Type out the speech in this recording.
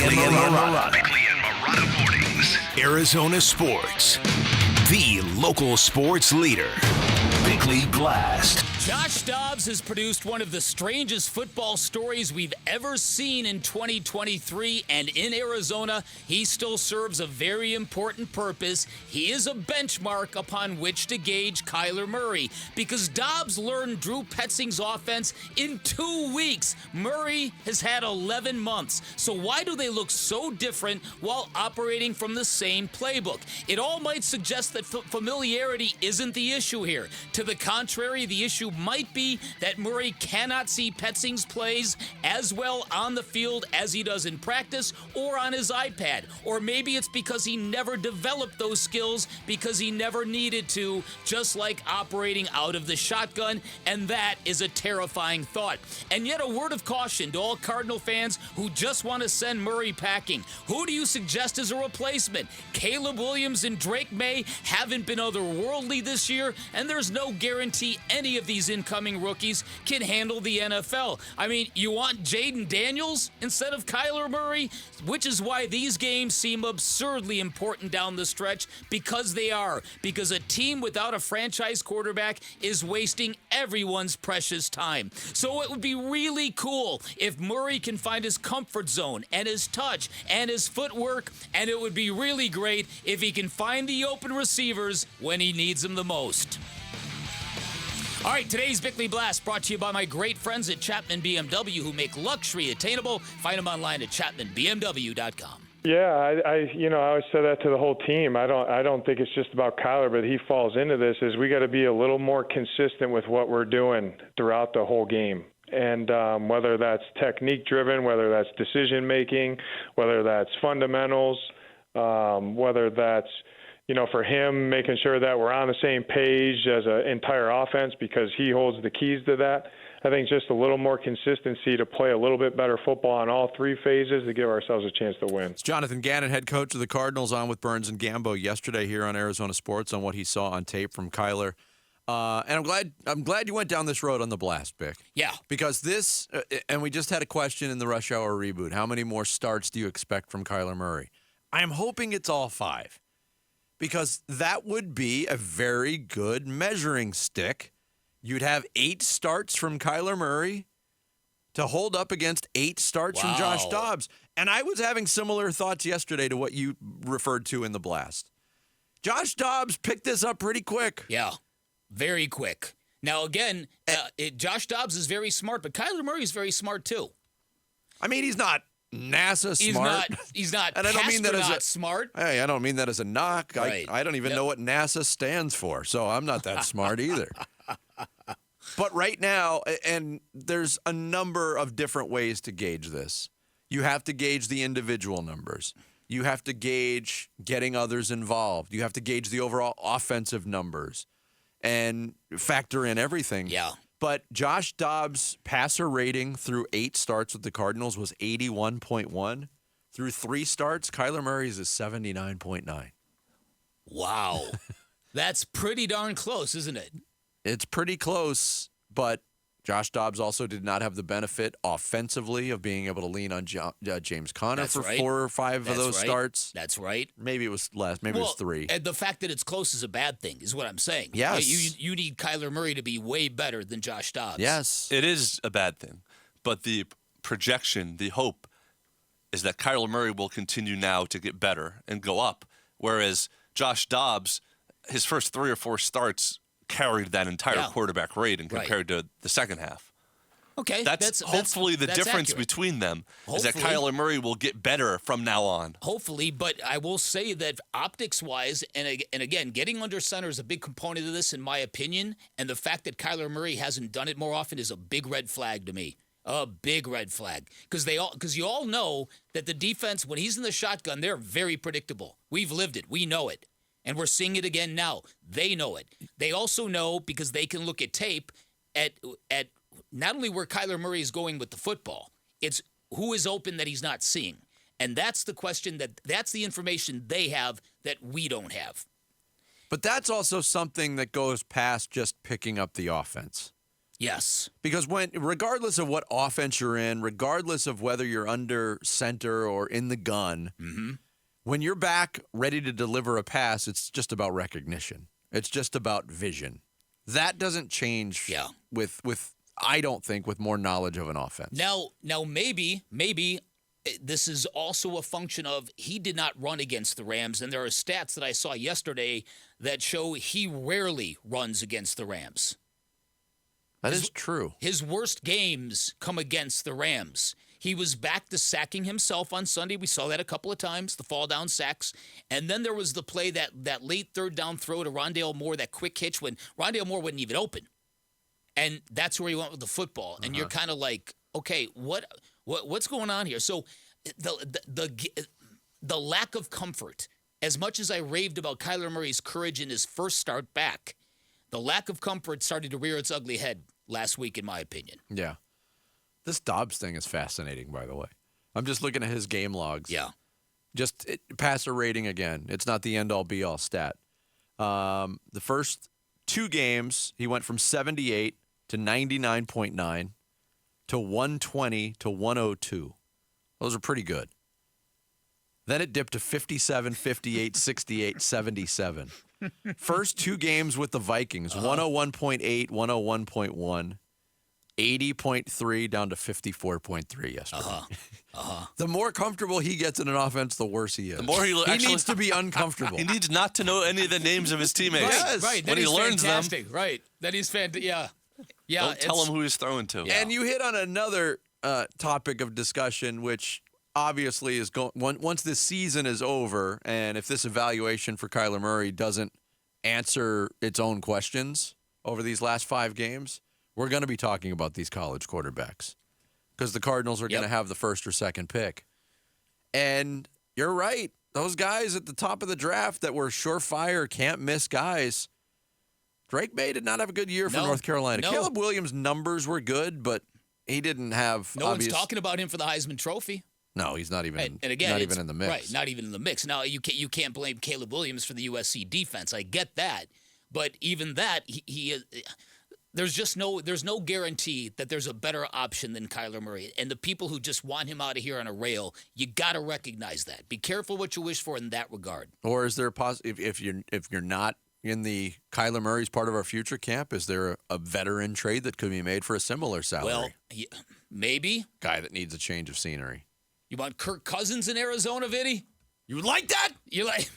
Bickley and Marotta. Bickley and Marotta Mornings. Arizona Sports. The local sports leader. Bickley Blast. Josh Dobbs has produced one of the strangest football stories we've ever seen in 2023, and in Arizona, he still serves a very important purpose. He is a benchmark upon which to gauge Kyler Murray, because Dobbs learned Drew Petzing's offense in 2 weeks. Murray has had 11 months. So why do they look so different while operating from the same playbook? It all might suggest that familiarity isn't the issue here. To the contrary, the issue might be that Murray cannot see Petzing's plays as well on the field as he does in practice or on his iPad. Or maybe it's because he never developed those skills because he never needed to, just like operating out of the shotgun, and that is a terrifying thought. And yet a word of caution to all Cardinal fans who just want to send Murray packing. Who do you suggest as a replacement? Caleb Williams and Drake May haven't been otherworldly this year, and there's no guarantee any of these incoming rookies can handle the NFL. I mean, you want Jaden Daniels instead of Kyler Murray, which is why these games seem absurdly important down the stretch, because they are. Because a team without a franchise quarterback is wasting everyone's precious time. So it would be really cool if Murray can find his comfort zone and his touch and his footwork, and it would be really great if he can find the open receivers when he needs them the most. All right, today's Bickley Blast brought to you by my great friends at Chapman BMW, who make luxury attainable. Find them online at chapmanbmw.com. Yeah, I always say that to the whole team. I don't think it's just about Kyler, but he falls into this. Is we got to be a little more consistent with what we're doing throughout the whole game. And whether that's technique driven, whether that's decision making, whether that's fundamentals, whether that's for him, making sure that we're on the same page as an entire offense, because he holds the keys to that. I think just a little more consistency to play a little bit better football on all three phases to give ourselves a chance to win. It's Jonathan Gannon, head coach of the Cardinals, on with Burns and Gambo yesterday here on Arizona Sports on what he saw on tape from Kyler. And I'm glad you went down this road on the Blast, Bick. Yeah. Because this, and we just had a question in the Rush Hour reboot. How many more starts do you expect from Kyler Murray? I am hoping it's all 5. Because that would be a very good measuring stick. You'd have 8 starts from Kyler Murray to hold up against 8 starts from Josh Dobbs. And I was having similar thoughts yesterday to what you referred to in the Blast. Josh Dobbs picked this up pretty quick. Yeah, very quick. Now, again, Josh Dobbs is very smart, but Kyler Murray is very smart, too. I mean, he's not NASA smart. He's not and I don't mean that as smart. Hey, I don't mean that as a knock. Right. I don't even know what NASA stands for, so I'm not that smart either. But right now, and there's a number of different ways to gauge this. You have to gauge the individual numbers. You have to gauge getting others involved. You have to gauge the overall offensive numbers and factor in everything. Yeah. But Josh Dobbs' passer rating through 8 starts with the Cardinals was 81.1. Through 3 starts, Kyler Murray's is 79.9. Wow. That's pretty darn close, isn't it? It's pretty close, but Josh Dobbs also did not have the benefit offensively of being able to lean on James Conner for 4 or 5 of those starts. That's right. Maybe it was less. Maybe it was 3. And the fact that it's close is a bad thing, is what I'm saying. Yes. You need Kyler Murray to be way better than Josh Dobbs. Yes. It is a bad thing. But the projection, the hope, is that Kyler Murray will continue now to get better and go up, whereas Josh Dobbs, his first 3 or 4 starts carried that entire quarterback rating compared to the second half. Okay. That's hopefully the difference accurate. Between them is that Hopefully. Kyler Murray will get better from now on. Hopefully, but I will say that optics-wise, and again, getting under center is a big component of this, in my opinion, and the fact that Kyler Murray hasn't done it more often is a big red flag to me. A big red flag. Because you all know that the defense, when he's in the shotgun, they're very predictable. We've lived it. We know it. And we're seeing it again now. They know it. They also know, because they can look at tape, at not only where Kyler Murray is going with the football, it's who is open that he's not seeing. And that's the question, that's the information they have that we don't have. But that's also something that goes past just picking up the offense. Yes. Because regardless of what offense you're in, regardless of whether you're under center or in the gun, when you're back ready to deliver a pass, it's just about recognition. It's just about vision. That doesn't change with I don't think, with more knowledge of an offense. Now maybe this is also a function of he did not run against the Rams, and there are stats that I saw yesterday that show he rarely runs against the Rams. That is true. His worst games come against the Rams. He was back to sacking himself on Sunday. We saw that a couple of times, the fall down sacks. And then there was the play, that late third down throw to Rondale Moore, that quick hitch when Rondale Moore wasn't even open. And that's where he went with the football. And you're kind of like, okay, what's going on here? So the lack of comfort, as much as I raved about Kyler Murray's courage in his first start back, the lack of comfort started to rear its ugly head last week, in my opinion. Yeah. This Dobbs thing is fascinating, by the way. I'm just looking at his game logs. Yeah. Just passer rating again. It's not the end-all, be-all stat. The first 2 games, he went from 78 to 99.9 to 120 to 102. Those are pretty good. Then it dipped to 57, 58, 68, 77. First 2 games with the Vikings, 101.8, 101.1. 80.3 down to 54.3 yesterday. The more comfortable he gets in an offense, the worse he is. The more he needs to be uncomfortable. He needs not to know any of the names of his teammates. Yes. Right. When he learns fantastic. them, right? That he's fantastic. Yeah. Don't tell him who he's throwing to. And you hit on another topic of discussion, which obviously is going. Once this season is over, and if this evaluation for Kyler Murray doesn't answer its own questions over these last 5 games, we're going to be talking about these college quarterbacks because the Cardinals are going to have the first or second pick. And you're right. Those guys at the top of the draft that were surefire, can't miss guys. Drake May did not have a good year for North Carolina. No. Caleb Williams' numbers were good, but he didn't have No one's talking about him for the Heisman Trophy. No, he's not even, and again, not even in the mix. Right, not even in the mix. Now, you can't blame Caleb Williams for the USC defense. I get that. But even that, there's no guarantee that there's a better option than Kyler Murray. And the people who just want him out of here on a rail, you got to recognize that. Be careful what you wish for in that regard. Or is there if you're not in the Kyler Murray's part of our future camp, is there a veteran trade that could be made for a similar salary? Well, maybe. Guy that needs a change of scenery. You want Kirk Cousins in Arizona, Vinny? You would like that? You like?